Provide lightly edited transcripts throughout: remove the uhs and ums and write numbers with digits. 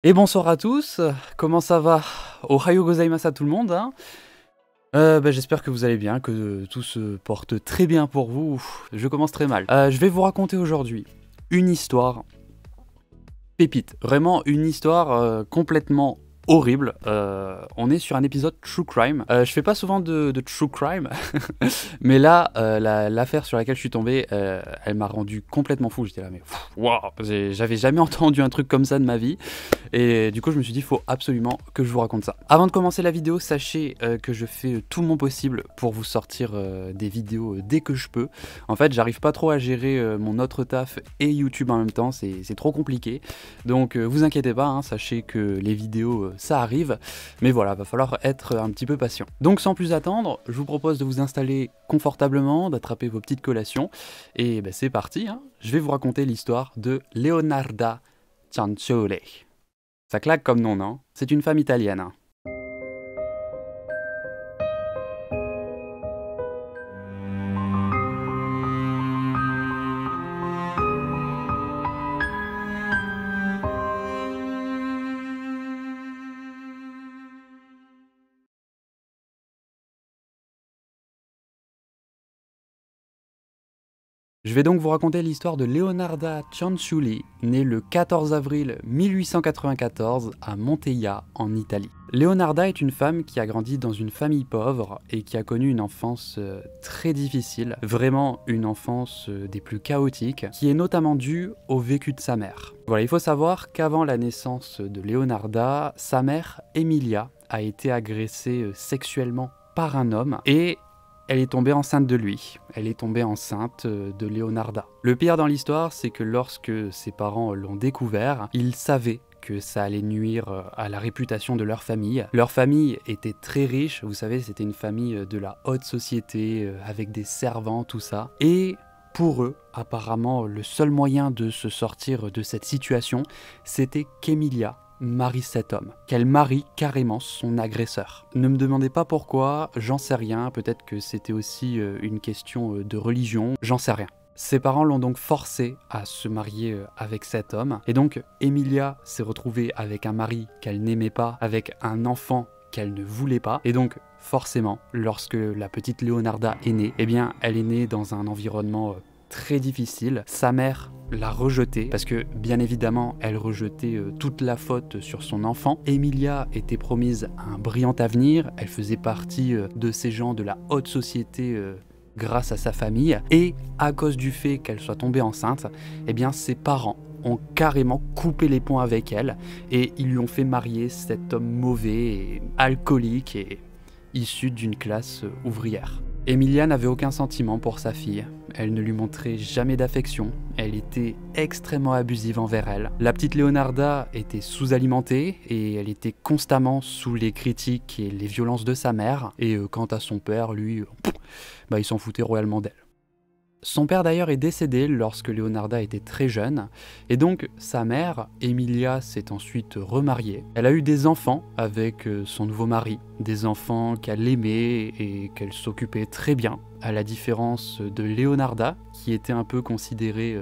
Et bonsoir à tous, comment ça va? Ohayo gozaimasu à tout le monde, hein. J'espère que vous allez bien, que tout se porte très bien pour vous. Je commence très mal. Je vais vous raconter aujourd'hui une histoire pépite, vraiment une histoire complètement horrible. On est sur un épisode True Crime. Je fais pas souvent de True Crime, mais là, l'affaire sur laquelle je suis tombé, elle m'a rendu complètement fou. J'étais là, mais waouh, j'avais jamais entendu un truc comme ça de ma vie. Et du coup, je me suis dit, il faut absolument que je vous raconte ça. Avant de commencer la vidéo, sachez que je fais tout mon possible pour vous sortir des vidéos dès que je peux. En fait, j'arrive pas trop à gérer mon autre taf et YouTube en même temps, c'est trop compliqué. Donc, vous inquiétez pas, hein, sachez que les vidéos, ça arrive. Mais voilà, va falloir être un petit peu patient. Donc, sans plus attendre, je vous propose de vous installer confortablement, d'attraper vos petites collations. Et c'est parti, hein. Je vais vous raconter l'histoire de Leonarda Cianciulli. Ça claque comme nom, non? C'est une femme italienne. Je vais donc vous raconter l'histoire de Leonarda Cianciulli, née le 14 avril 1894 à Monteia, en Italie. Leonarda est une femme qui a grandi dans une famille pauvre et qui a connu une enfance très difficile, vraiment une enfance des plus chaotiques, qui est notamment due au vécu de sa mère. Voilà, il faut savoir qu'avant la naissance de Leonarda, sa mère, Emilia, a été agressée sexuellement par un homme et elle est tombée enceinte de lui. Elle est tombée enceinte de Leonarda. Le pire dans l'histoire, c'est que lorsque ses parents l'ont découvert, ils savaient que ça allait nuire à la réputation de leur famille. Leur famille était très riche, vous savez, c'était une famille de la haute société, avec des servants, tout ça. Et pour eux, apparemment, le seul moyen de se sortir de cette situation, c'était qu'Emilia marie cet homme, qu'elle marie carrément son agresseur. Ne me demandez pas pourquoi, j'en sais rien, peut-être que c'était aussi une question de religion, j'en sais rien. Ses parents l'ont donc forcé à se marier avec cet homme, et donc Emilia s'est retrouvée avec un mari qu'elle n'aimait pas, avec un enfant qu'elle ne voulait pas, et donc forcément, lorsque la petite Leonarda est née, eh bien elle est née dans un environnement très difficile. Sa mère l'a rejetée parce que bien évidemment elle rejetait toute la faute sur son enfant. Emilia était promise un brillant avenir, elle faisait partie de ces gens de la haute société grâce à sa famille, et à cause du fait qu'elle soit tombée enceinte, eh bien ses parents ont carrément coupé les ponts avec elle et ils lui ont fait marier cet homme mauvais et alcoolique et issu d'une classe ouvrière. Emilia n'avait aucun sentiment pour sa fille, elle ne lui montrait jamais d'affection, elle était extrêmement abusive envers elle. La petite Leonarda était sous-alimentée et elle était constamment sous les critiques et les violences de sa mère, et quant à son père, lui, il s'en foutait royalement d'elle. Son père d'ailleurs est décédé lorsque Leonarda était très jeune, et donc sa mère, Emilia, s'est ensuite remariée. Elle a eu des enfants avec son nouveau mari, des enfants qu'elle aimait et qu'elle s'occupait très bien, à la différence de Leonarda, qui était un peu considérée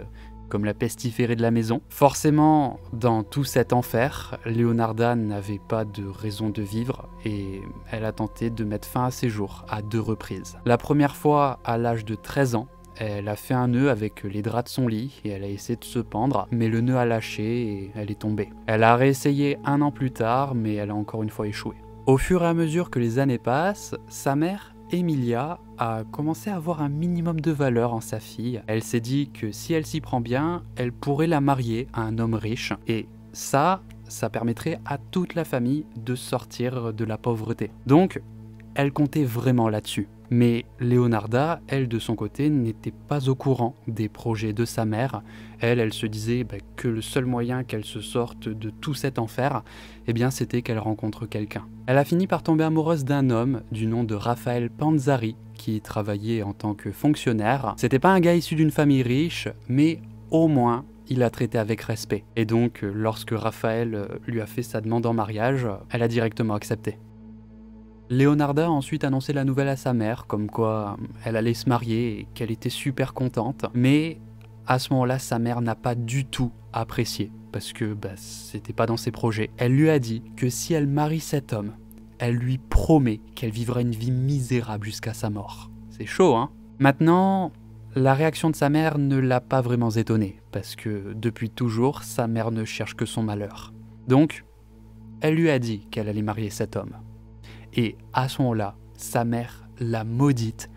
comme la pestiférée de la maison. Forcément, dans tout cet enfer, Leonarda n'avait pas de raison de vivre et elle a tenté de mettre fin à ses jours à 2 reprises. La première fois à l'âge de 13 ans, elle a fait un nœud avec les draps de son lit et elle a essayé de se pendre, mais le nœud a lâché et elle est tombée. Elle a réessayé 1 an plus tard, mais elle a encore une fois échoué. Au fur et à mesure que les années passent, sa mère, Emilia, a commencé à avoir un minimum de valeur en sa fille. Elle s'est dit que si elle s'y prend bien, elle pourrait la marier à un homme riche. Et ça permettrait à toute la famille de sortir de la pauvreté. Donc, elle comptait vraiment là-dessus. Mais Leonarda, elle de son côté, n'était pas au courant des projets de sa mère. Elle se disait que le seul moyen qu'elle se sorte de tout cet enfer, eh bien c'était qu'elle rencontre quelqu'un. Elle a fini par tomber amoureuse d'un homme du nom de Raphaël Panzari, qui travaillait en tant que fonctionnaire. C'était pas un gars issu d'une famille riche, mais au moins il l'a traité avec respect. Et donc, lorsque Raphaël lui a fait sa demande en mariage, elle a directement accepté. Leonarda a ensuite annoncé la nouvelle à sa mère, comme quoi elle allait se marier et qu'elle était super contente. Mais à ce moment-là, sa mère n'a pas du tout apprécié, parce que c'était pas dans ses projets. Elle lui a dit que si elle marie cet homme, elle lui promet qu'elle vivra une vie misérable jusqu'à sa mort. C'est chaud, hein? Maintenant, la réaction de sa mère ne l'a pas vraiment étonnée, parce que depuis toujours, sa mère ne cherche que son malheur. Donc, elle lui a dit qu'elle allait marier cet homme. Et à ce moment-là, sa mère l'a maudite.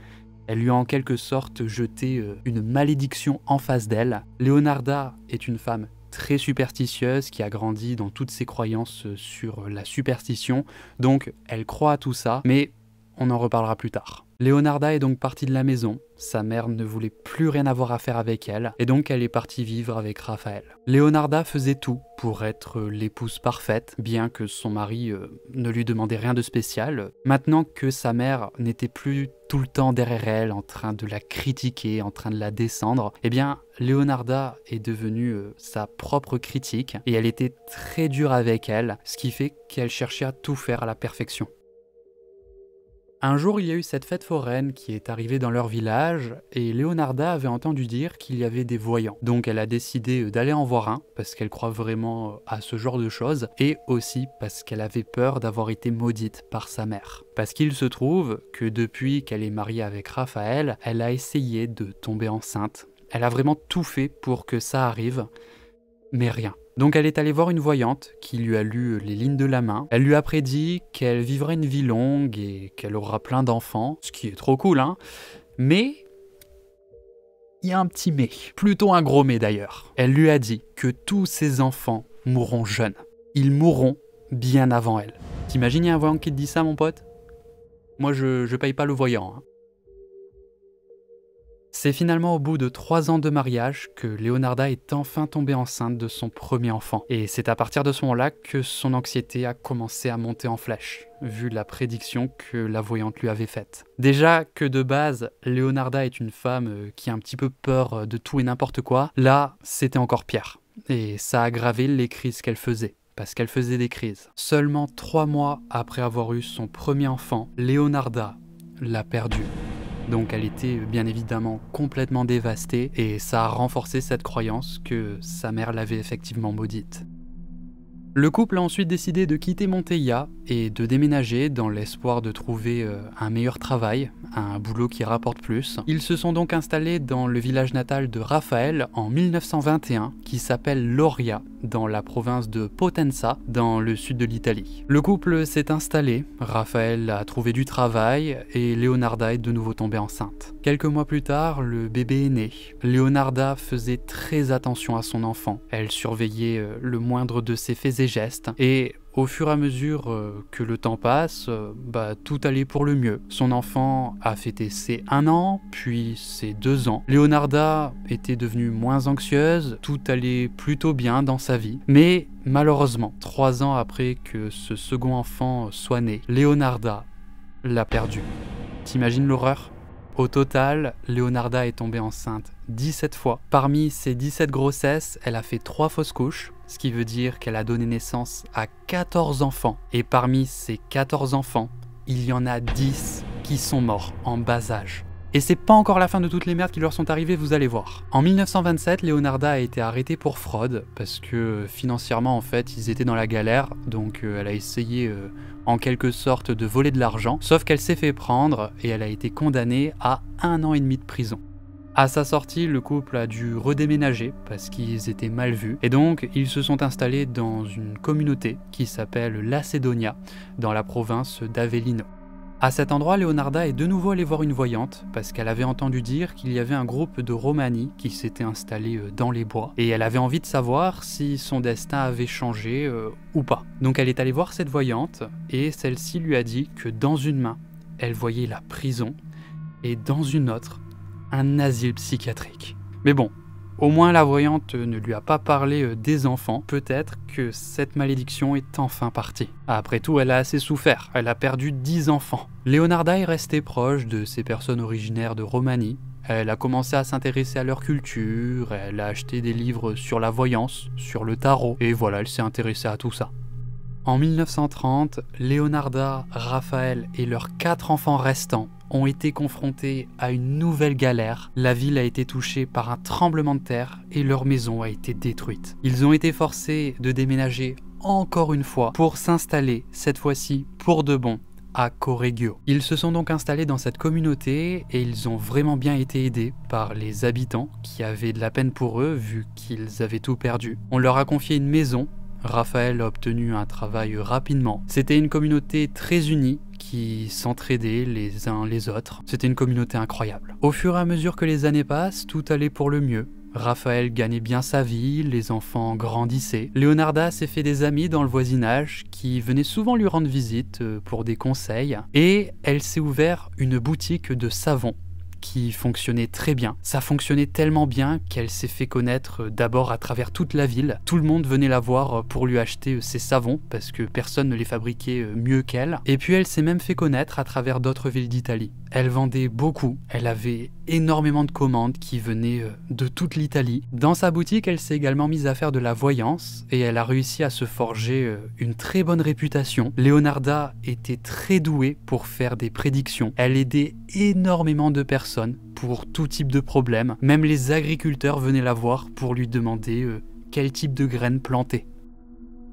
Elle lui a en quelque sorte jeté une malédiction en face d'elle. Leonarda est une femme très superstitieuse qui a grandi dans toutes ses croyances sur la superstition. Donc elle croit à tout ça, mais on en reparlera plus tard. Leonarda est donc partie de la maison. Sa mère ne voulait plus rien avoir à faire avec elle, et donc elle est partie vivre avec Raphaël. Leonarda faisait tout pour être l'épouse parfaite, bien que son mari ne lui demandait rien de spécial. Maintenant que sa mère n'était plus tout le temps derrière elle, en train de la critiquer, en train de la descendre, eh bien, Leonarda est devenue sa propre critique, et elle était très dure avec elle, ce qui fait qu'elle cherchait à tout faire à la perfection. Un jour, il y a eu cette fête foraine qui est arrivée dans leur village et Leonarda avait entendu dire qu'il y avait des voyants. Donc elle a décidé d'aller en voir un parce qu'elle croit vraiment à ce genre de choses et aussi parce qu'elle avait peur d'avoir été maudite par sa mère. Parce qu'il se trouve que depuis qu'elle est mariée avec Raphaël, elle a essayé de tomber enceinte. Elle a vraiment tout fait pour que ça arrive, mais rien. Donc elle est allée voir une voyante qui lui a lu les lignes de la main. Elle lui a prédit qu'elle vivrait une vie longue et qu'elle aura plein d'enfants, ce qui est trop cool, hein. Mais il y a un petit mais, plutôt un gros mais d'ailleurs. Elle lui a dit que tous ses enfants mourront jeunes. Ils mourront bien avant elle. T'imagines, il y a un voyant qui te dit ça, mon pote? Moi, je paye pas le voyant, hein. C'est finalement au bout de 3 ans de mariage que Leonarda est enfin tombée enceinte de son premier enfant. Et c'est à partir de ce moment-là que son anxiété a commencé à monter en flèche, vu la prédiction que la voyante lui avait faite. Déjà que de base, Leonarda est une femme qui a un petit peu peur de tout et n'importe quoi, là, c'était encore pire. Et ça a aggravé les crises qu'elle faisait. Parce qu'elle faisait des crises. Seulement 3 mois après avoir eu son premier enfant, Leonarda l'a perdu. Donc elle était bien évidemment complètement dévastée et ça a renforcé cette croyance que sa mère l'avait effectivement maudite. Le couple a ensuite décidé de quitter Monteia et de déménager dans l'espoir de trouver un meilleur travail, un boulot qui rapporte plus. Ils se sont donc installés dans le village natal de Raphaël en 1921, qui s'appelle Loria, dans la province de Potenza, dans le sud de l'Italie. Le couple s'est installé, Raphaël a trouvé du travail et Leonarda est de nouveau tombée enceinte. Quelques mois plus tard, le bébé est né. Leonarda faisait très attention à son enfant. Elle surveillait le moindre de ses faits et gestes et au fur et à mesure que le temps passe, tout allait pour le mieux. Son enfant a fêté ses 1 an, puis ses 2 ans. Leonarda était devenue moins anxieuse, tout allait plutôt bien dans sa vie. Mais malheureusement, 3 ans après que ce second enfant soit né, Leonarda l'a perdu. T'imagines l'horreur ? Au total, Leonarda est tombée enceinte 17 fois. Parmi ces 17 grossesses, elle a fait 3 fausses couches, ce qui veut dire qu'elle a donné naissance à 14 enfants. Et parmi ces 14 enfants, il y en a 10 qui sont morts en bas âge. Et c'est pas encore la fin de toutes les merdes qui leur sont arrivées, vous allez voir. En 1927, Leonarda a été arrêtée pour fraude, parce que financièrement, en fait, ils étaient dans la galère, donc elle a essayé en quelque sorte de voler de l'argent, sauf qu'elle s'est fait prendre et elle a été condamnée à 1 an et demi de prison. À sa sortie, le couple a dû redéménager parce qu'ils étaient mal vus, et donc ils se sont installés dans une communauté qui s'appelle Lacedonia, dans la province d'Avellino. À cet endroit, Leonarda est de nouveau allée voir une voyante parce qu'elle avait entendu dire qu'il y avait un groupe de Romani qui s'était installé dans les bois et elle avait envie de savoir si son destin avait changé ou pas. Donc elle est allée voir cette voyante et celle-ci lui a dit que dans une main, elle voyait la prison et dans une autre, un asile psychiatrique. Mais bon, au moins la voyante ne lui a pas parlé des enfants, peut-être que cette malédiction est enfin partie. Après tout, elle a assez souffert, elle a perdu 10 enfants. Leonarda est restée proche de ces personnes originaires de Roumanie. Elle a commencé à s'intéresser à leur culture, elle a acheté des livres sur la voyance, sur le tarot, et voilà, elle s'est intéressée à tout ça. En 1930, Leonarda, Raphaël et leurs 4 enfants restants ont été confrontés à une nouvelle galère. La ville a été touchée par un tremblement de terre et leur maison a été détruite. Ils ont été forcés de déménager encore une fois pour s'installer, cette fois-ci pour de bon, à Correggio. Ils se sont donc installés dans cette communauté et ils ont vraiment bien été aidés par les habitants qui avaient de la peine pour eux vu qu'ils avaient tout perdu. On leur a confié une maison. Raphaël a obtenu un travail rapidement. C'était une communauté très unie qui s'entraidaient les uns les autres. C'était une communauté incroyable. Au fur et à mesure que les années passent, tout allait pour le mieux. Raphaël gagnait bien sa vie, les enfants grandissaient. Leonarda s'est fait des amis dans le voisinage qui venaient souvent lui rendre visite pour des conseils. Et elle s'est ouvert une boutique de savon qui fonctionnait très bien. Ça fonctionnait tellement bien qu'elle s'est fait connaître d'abord à travers toute la ville. Tout le monde venait la voir pour lui acheter ses savons parce que personne ne les fabriquait mieux qu'elle. Et puis elle s'est même fait connaître à travers d'autres villes d'Italie. Elle vendait beaucoup, elle avait énormément de commandes qui venaient de toute l'Italie. Dans sa boutique, elle s'est également mise à faire de la voyance et elle a réussi à se forger une très bonne réputation. Leonarda était très douée pour faire des prédictions. Elle aidait énormément de personnes pour tout type de problème. Même les agriculteurs venaient la voir pour lui demander quel type de graines planter.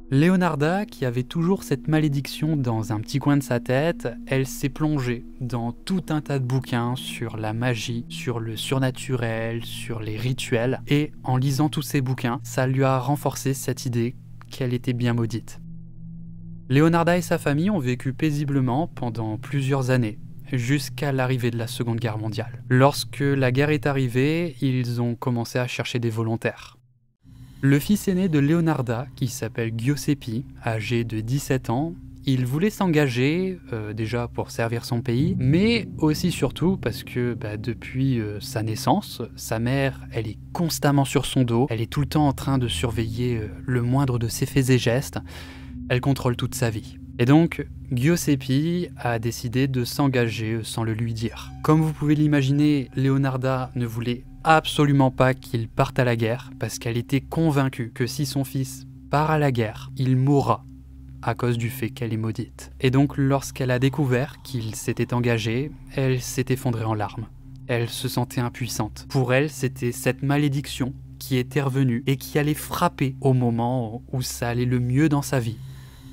Leonarda, qui avait toujours cette malédiction dans un petit coin de sa tête, elle s'est plongée dans tout un tas de bouquins sur la magie, sur le surnaturel, sur les rituels, et en lisant tous ces bouquins, ça lui a renforcé cette idée qu'elle était bien maudite. Leonarda et sa famille ont vécu paisiblement pendant plusieurs années, jusqu'à l'arrivée de la Seconde Guerre mondiale. Lorsque la guerre est arrivée, ils ont commencé à chercher des volontaires. Le fils aîné de Leonarda, qui s'appelle Giuseppe, âgé de 17 ans, il voulait s'engager, déjà pour servir son pays, mais aussi surtout parce que depuis sa naissance, sa mère, elle est constamment sur son dos, elle est tout le temps en train de surveiller le moindre de ses faits et gestes, elle contrôle toute sa vie. Et donc, Giuseppe a décidé de s'engager sans le lui dire. Comme vous pouvez l'imaginer, Leonarda ne voulait absolument pas qu'il parte à la guerre parce qu'elle était convaincue que si son fils part à la guerre, il mourra à cause du fait qu'elle est maudite. Et donc, lorsqu'elle a découvert qu'il s'était engagé, elle s'est effondrée en larmes. Elle se sentait impuissante. Pour elle, c'était cette malédiction qui était revenue et qui allait frapper au moment où ça allait le mieux dans sa vie,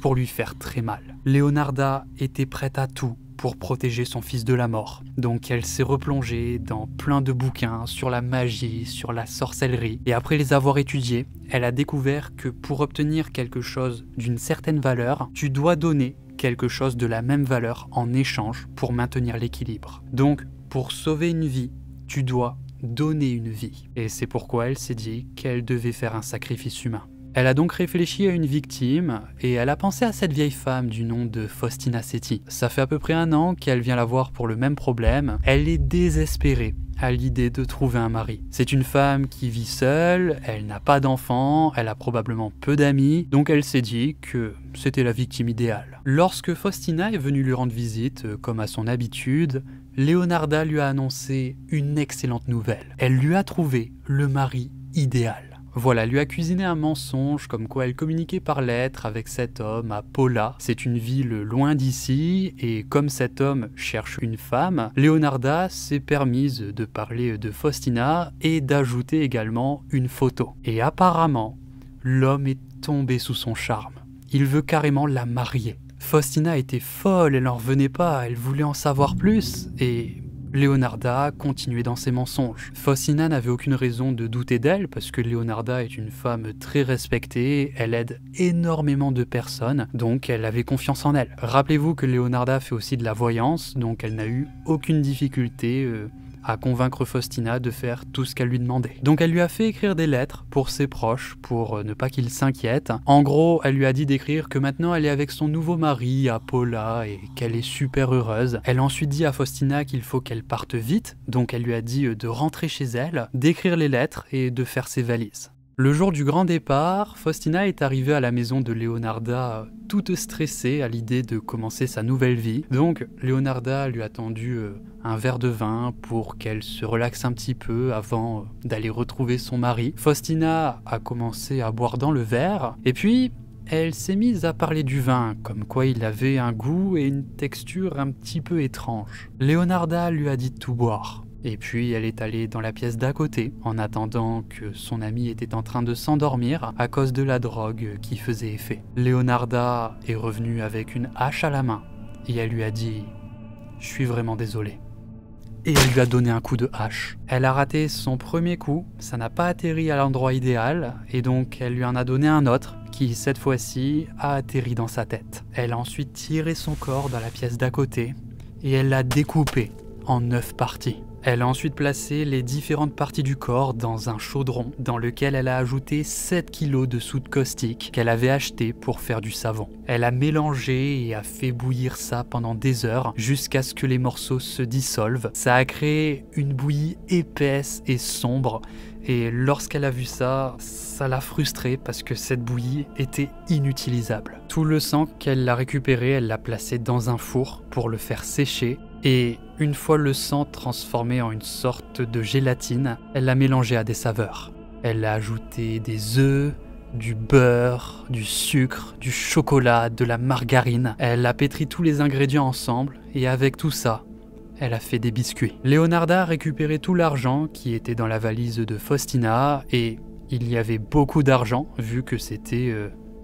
pour lui faire très mal. Leonarda était prête à tout pour protéger son fils de la mort. Donc elle s'est replongée dans plein de bouquins sur la magie, sur la sorcellerie. Et après les avoir étudiés, elle a découvert que pour obtenir quelque chose d'une certaine valeur, tu dois donner quelque chose de la même valeur en échange pour maintenir l'équilibre. Donc pour sauver une vie, tu dois donner une vie. Et c'est pourquoi elle s'est dit qu'elle devait faire un sacrifice humain. Elle a donc réfléchi à une victime et elle a pensé à cette vieille femme du nom de Faustina Cetti. Ça fait à peu près 1 an qu'elle vient la voir pour le même problème. Elle est désespérée à l'idée de trouver un mari. C'est une femme qui vit seule, elle n'a pas d'enfants, elle a probablement peu d'amis, donc elle s'est dit que c'était la victime idéale. Lorsque Faustina est venue lui rendre visite, comme à son habitude, Leonarda lui a annoncé une excellente nouvelle. Elle lui a trouvé le mari idéal. Voilà, elle lui a cuisiné un mensonge comme quoi elle communiquait par lettres avec cet homme à Pola. C'est une ville loin d'ici et comme cet homme cherche une femme, Leonarda s'est permise de parler de Faustina et d'ajouter également une photo. Et apparemment, l'homme est tombé sous son charme. Il veut carrément la marier. Faustina était folle, elle n'en revenait pas, elle voulait en savoir plus et Leonarda continuait dans ses mensonges. Faustina n'avait aucune raison de douter d'elle parce que Leonarda est une femme très respectée, elle aide énormément de personnes, donc elle avait confiance en elle. Rappelez-vous que Leonarda fait aussi de la voyance, donc elle n'a eu aucune difficulté à convaincre Faustina de faire tout ce qu'elle lui demandait. Donc elle lui a fait écrire des lettres pour ses proches, pour ne pas qu'ils s'inquiètent. En gros, elle lui a dit d'écrire que maintenant elle est avec son nouveau mari, Apollo, et qu'elle est super heureuse. Elle a ensuite dit à Faustina qu'il faut qu'elle parte vite, donc elle lui a dit de rentrer chez elle, d'écrire les lettres et de faire ses valises. Le jour du grand départ, Faustina est arrivée à la maison de Leonarda toute stressée à l'idée de commencer sa nouvelle vie. Donc Leonarda lui a tendu un verre de vin pour qu'elle se relaxe un petit peu avant d'aller retrouver son mari. Faustina a commencé à boire dans le verre et puis elle s'est mise à parler du vin, comme quoi il avait un goût et une texture un petit peu étranges. Leonarda lui a dit de tout boire. Et puis elle est allée dans la pièce d'à côté, en attendant que son ami était en train de s'endormir à cause de la drogue qui faisait effet. Leonarda est revenue avec une hache à la main, et elle lui a dit « Je suis vraiment désolée ». Et elle lui a donné un coup de hache. Elle a raté son premier coup, ça n'a pas atterri à l'endroit idéal, et donc elle lui en a donné un autre, qui cette fois-ci a atterri dans sa tête. Elle a ensuite tiré son corps dans la pièce d'à côté, et elle l'a découpé en 9 parties. Elle a ensuite placé les différentes parties du corps dans un chaudron dans lequel elle a ajouté 7 kg de soude caustique qu'elle avait acheté pour faire du savon. Elle a mélangé et a fait bouillir ça pendant des heures jusqu'à ce que les morceaux se dissolvent. Ça a créé une bouillie épaisse et sombre et lorsqu'elle a vu ça, ça l'a frustrée parce que cette bouillie était inutilisable. Tout le sang qu'elle a récupéré, elle l'a placé dans un four pour le faire sécher. Et une fois le sang transformé en une sorte de gélatine, elle l'a mélangé à des saveurs. Elle a ajouté des œufs, du beurre, du sucre, du chocolat, de la margarine. Elle a pétri tous les ingrédients ensemble et avec tout ça, elle a fait des biscuits. Leonarda a récupéré tout l'argent qui était dans la valise de Faustina et il y avait beaucoup d'argent vu que c'était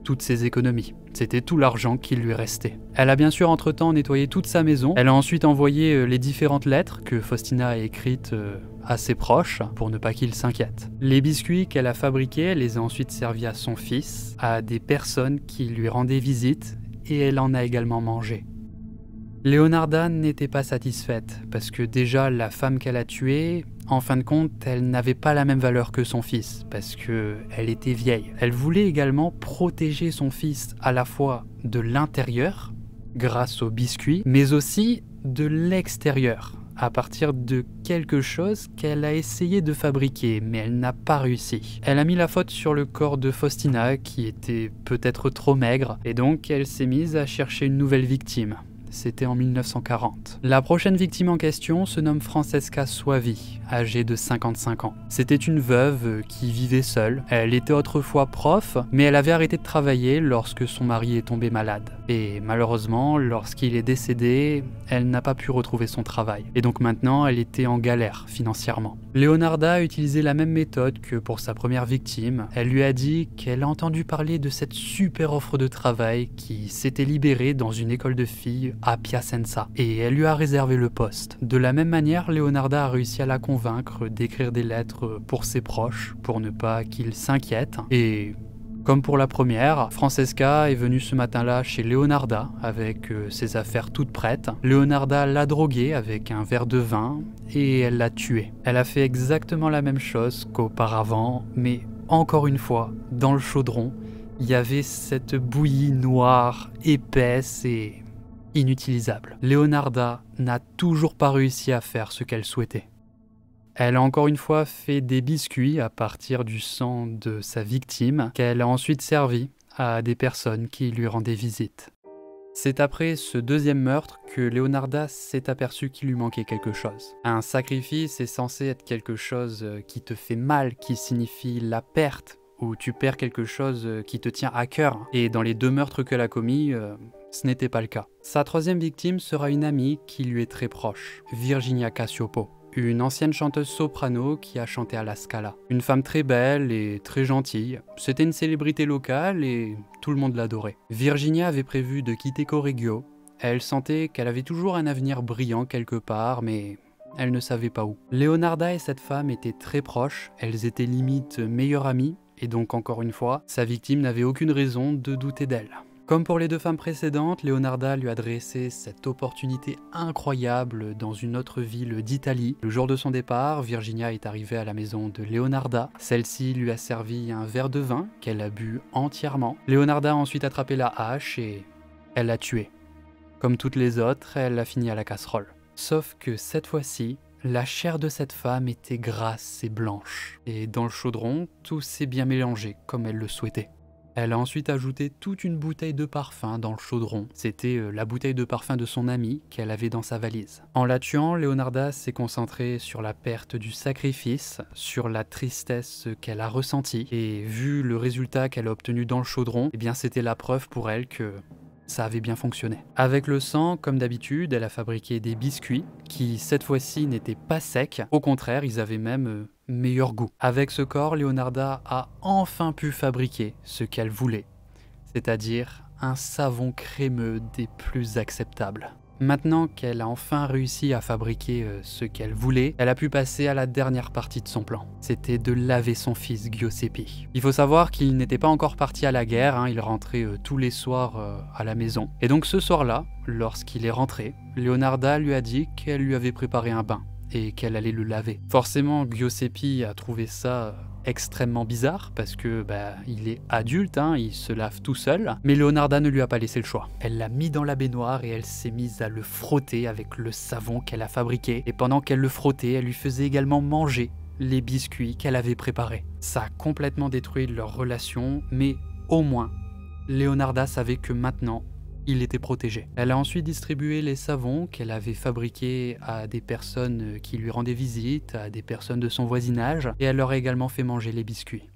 toutes ses économies. C'était tout l'argent qui lui restait. Elle a bien sûr entre-temps nettoyé toute sa maison. Elle a ensuite envoyé les différentes lettres que Faustina a écrites à ses proches pour ne pas qu'ils s'inquiètent. Les biscuits qu'elle a fabriqués, elle les a ensuite servis à son fils, à des personnes qui lui rendaient visite et elle en a également mangé. Leonarda n'était pas satisfaite parce que déjà la femme qu'elle a tuée, en fin de compte, elle n'avait pas la même valeur que son fils parce qu'elle était vieille. Elle voulait également protéger son fils à la fois de l'intérieur, grâce aux biscuits, mais aussi de l'extérieur, à partir de quelque chose qu'elle a essayé de fabriquer, mais elle n'a pas réussi. Elle a mis la faute sur le corps de Faustina, qui était peut-être trop maigre, et donc elle s'est mise à chercher une nouvelle victime. C'était en 1940. La prochaine victime en question se nomme Francesca Soavi, âgée de 55 ans. C'était une veuve qui vivait seule. Elle était autrefois prof, mais elle avait arrêté de travailler lorsque son mari est tombé malade. Et malheureusement, lorsqu'il est décédé, elle n'a pas pu retrouver son travail. Et donc maintenant, elle était en galère financièrement. Leonarda a utilisé la même méthode que pour sa première victime. Elle lui a dit qu'elle a entendu parler de cette super offre de travail qui s'était libérée dans une école de filles à Piacenza, et elle lui a réservé le poste. De la même manière, Leonarda a réussi à la convaincre d'écrire des lettres pour ses proches, pour ne pas qu'ils s'inquiètent, et comme pour la première, Francesca est venue ce matin-là chez Leonarda avec ses affaires toutes prêtes. Leonarda l'a droguée avec un verre de vin et elle l'a tuée. Elle a fait exactement la même chose qu'auparavant, mais encore une fois, dans le chaudron, il y avait cette bouillie noire, épaisse et inutilisable. Leonarda n'a toujours pas réussi à faire ce qu'elle souhaitait. Elle a encore une fois fait des biscuits à partir du sang de sa victime qu'elle a ensuite servi à des personnes qui lui rendaient visite. C'est après ce deuxième meurtre que Leonarda s'est aperçue qu'il lui manquait quelque chose. Un sacrifice est censé être quelque chose qui te fait mal, qui signifie la perte, ou tu perds quelque chose qui te tient à cœur. Et dans les 2 meurtres qu'elle a commis, ce n'était pas le cas. Sa troisième victime sera une amie qui lui est très proche, Virginia Cacioppo, une ancienne chanteuse soprano qui a chanté à la Scala. Une femme très belle et très gentille, c'était une célébrité locale et tout le monde l'adorait. Virginia avait prévu de quitter Correggio. Elle sentait qu'elle avait toujours un avenir brillant quelque part, mais elle ne savait pas où. Leonarda et cette femme étaient très proches, elles étaient limite meilleures amies, et donc encore une fois, sa victime n'avait aucune raison de douter d'elle. Comme pour les 2 femmes précédentes, Leonarda lui a dressé cette opportunité incroyable dans une autre ville d'Italie. Le jour de son départ, Virginia est arrivée à la maison de Leonarda. Celle-ci lui a servi un verre de vin qu'elle a bu entièrement. Leonarda a ensuite attrapé la hache et elle l'a tuée. Comme toutes les autres, elle a fini à la casserole. Sauf que cette fois-ci, la chair de cette femme était grasse et blanche. Et dans le chaudron, tout s'est bien mélangé comme elle le souhaitait. Elle a ensuite ajouté toute une bouteille de parfum dans le chaudron. C'était la bouteille de parfum de son ami qu'elle avait dans sa valise. En la tuant, Leonarda s'est concentrée sur la perte du sacrifice, sur la tristesse qu'elle a ressentie. Et vu le résultat qu'elle a obtenu dans le chaudron, eh bien c'était la preuve pour elle que ça avait bien fonctionné. Avec le sang, comme d'habitude, elle a fabriqué des biscuits qui, cette fois-ci, n'étaient pas secs. Au contraire, ils avaient même meilleur goût. Avec ce corps, Leonarda a enfin pu fabriquer ce qu'elle voulait, c'est-à-dire un savon crémeux des plus acceptables. Maintenant qu'elle a enfin réussi à fabriquer ce qu'elle voulait, elle a pu passer à la dernière partie de son plan. C'était de laver son fils Giuseppe. Il faut savoir qu'il n'était pas encore parti à la guerre, hein, il rentrait tous les soirs à la maison. Et donc ce soir-là, lorsqu'il est rentré, Leonarda lui a dit qu'elle lui avait préparé un bain et qu'elle allait le laver. Forcément, Giuseppe a trouvé ça extrêmement bizarre parce que il est adulte, hein, il se lave tout seul, mais Leonarda ne lui a pas laissé le choix. Elle l'a mis dans la baignoire et elle s'est mise à le frotter avec le savon qu'elle a fabriqué, et pendant qu'elle le frottait, elle lui faisait également manger les biscuits qu'elle avait préparés. Ça a complètement détruit leur relation, mais au moins Leonarda savait que maintenant il était protégé. Elle a ensuite distribué les savons qu'elle avait fabriqués à des personnes qui lui rendaient visite, à des personnes de son voisinage, et elle leur a également fait manger les biscuits.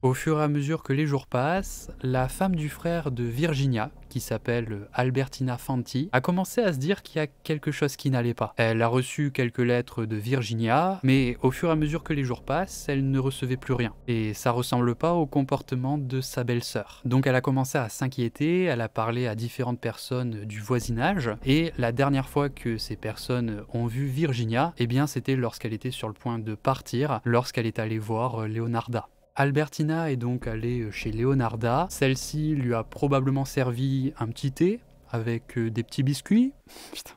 Au fur et à mesure que les jours passent, la femme du frère de Virginia, qui s'appelle Albertina Fanti, a commencé à se dire qu'il y a quelque chose qui n'allait pas. Elle a reçu quelques lettres de Virginia, mais au fur et à mesure que les jours passent, elle ne recevait plus rien. Et ça ressemble pas au comportement de sa belle-sœur. Donc elle a commencé à s'inquiéter, elle a parlé à différentes personnes du voisinage, et la dernière fois que ces personnes ont vu Virginia, eh bien c'était lorsqu'elle était sur le point de partir, lorsqu'elle est allée voir Leonarda. Albertina est donc allée chez Leonarda. Celle-ci lui a probablement servi un petit thé avec des petits biscuits. Putain.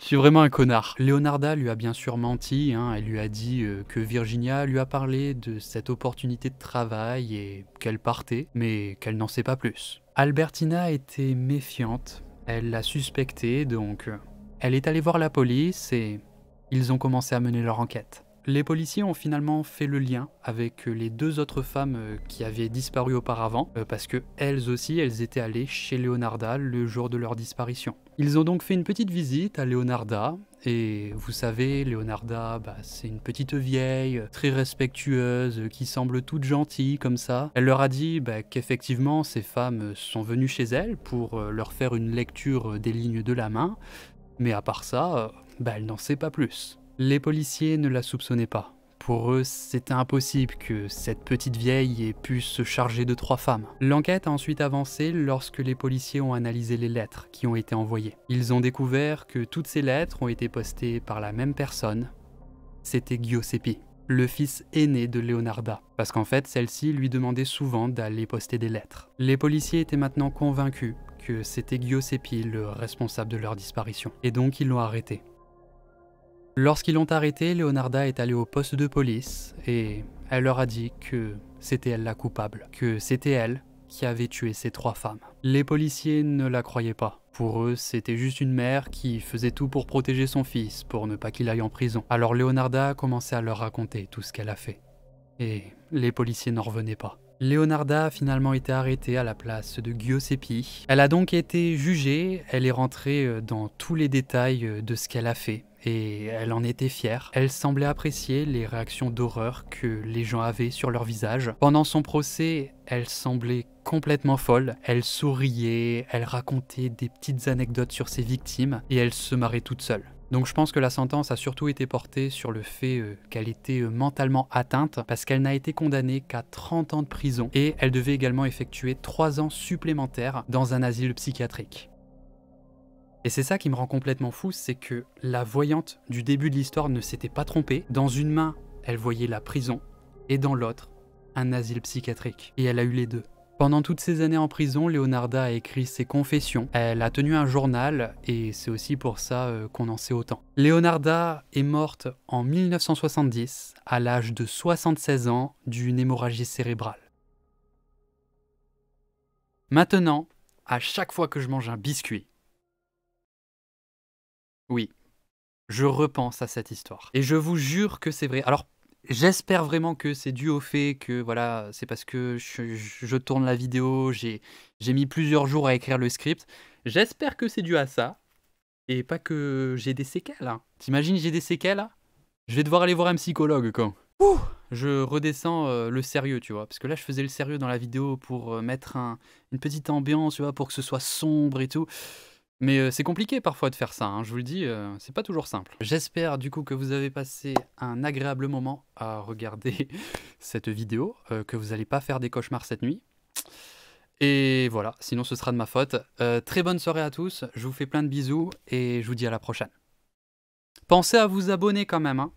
Je suis vraiment un connard. Leonarda lui a bien sûr menti, hein. Elle lui a dit que Virginia lui a parlé de cette opportunité de travail et qu'elle partait, mais qu'elle n'en sait pas plus. Albertina était méfiante, elle l'a suspecté, donc elle est allée voir la police et ils ont commencé à mener leur enquête. Les policiers ont finalement fait le lien avec les deux autres femmes qui avaient disparu auparavant, parce que elles aussi, elles étaient allées chez Leonarda le jour de leur disparition. Ils ont donc fait une petite visite à Leonarda, et vous savez, Leonarda, c'est une petite vieille, très respectueuse, qui semble toute gentille comme ça. Elle leur a dit qu'effectivement, ces femmes sont venues chez elle pour leur faire une lecture des lignes de la main, mais à part ça, elle n'en sait pas plus. Les policiers ne la soupçonnaient pas. Pour eux, c'était impossible que cette petite vieille ait pu se charger de 3 femmes. L'enquête a ensuite avancé lorsque les policiers ont analysé les lettres qui ont été envoyées. Ils ont découvert que toutes ces lettres ont été postées par la même personne. C'était Giuseppe, le fils aîné de Leonarda, parce qu'en fait, celle-ci lui demandait souvent d'aller poster des lettres. Les policiers étaient maintenant convaincus que c'était Giuseppe le responsable de leur disparition, et donc ils l'ont arrêté. Lorsqu'ils l'ont arrêté, Leonarda est allée au poste de police et elle leur a dit que c'était elle la coupable, que c'était elle qui avait tué ces 3 femmes. Les policiers ne la croyaient pas. Pour eux, c'était juste une mère qui faisait tout pour protéger son fils, pour ne pas qu'il aille en prison. Alors Leonarda a commencé à leur raconter tout ce qu'elle a fait. Et les policiers n'en revenaient pas. Leonarda a finalement été arrêtée à la place de Giuseppe. Elle a donc été jugée, elle est rentrée dans tous les détails de ce qu'elle a fait. Et elle en était fière. Elle semblait apprécier les réactions d'horreur que les gens avaient sur leur visage. Pendant son procès, elle semblait complètement folle. Elle souriait, elle racontait des petites anecdotes sur ses victimes et elle se marrait toute seule. Donc je pense que la sentence a surtout été portée sur le fait qu'elle était mentalement atteinte parce qu'elle n'a été condamnée qu'à 30 ans de prison et elle devait également effectuer 3 ans supplémentaires dans un asile psychiatrique. Et c'est ça qui me rend complètement fou, c'est que la voyante du début de l'histoire ne s'était pas trompée. Dans une main, elle voyait la prison, et dans l'autre, un asile psychiatrique. Et elle a eu les deux. Pendant toutes ces années en prison, Leonarda a écrit ses confessions. Elle a tenu un journal, et c'est aussi pour ça qu'on en sait autant. Leonarda est morte en 1970, à l'âge de 76 ans, d'une hémorragie cérébrale. Maintenant, à chaque fois que je mange un biscuit, oui, je repense à cette histoire. Et je vous jure que c'est vrai. Alors, J'espère vraiment que c'est dû au fait que voilà, c'est parce que je tourne la vidéo, j'ai mis plusieurs jours à écrire le script. J'espère que c'est dû à ça et pas que j'ai des séquelles, hein. T'imagines, j'ai des séquelles, là? Je vais devoir aller voir un psychologue quand. Ouh! Je redescends le sérieux, tu vois, parce que là, je faisais le sérieux dans la vidéo pour mettre une petite ambiance, tu vois, pour que ce soit sombre et tout. Mais c'est compliqué parfois de faire ça, hein, je vous le dis, c'est pas toujours simple. J'espère du coup que vous avez passé un agréable moment à regarder cette vidéo, que vous allez pas faire des cauchemars cette nuit. Et voilà, sinon ce sera de ma faute. Très bonne soirée à tous, je vous fais plein de bisous et je vous dis à la prochaine. Pensez à vous abonner quand même, hein.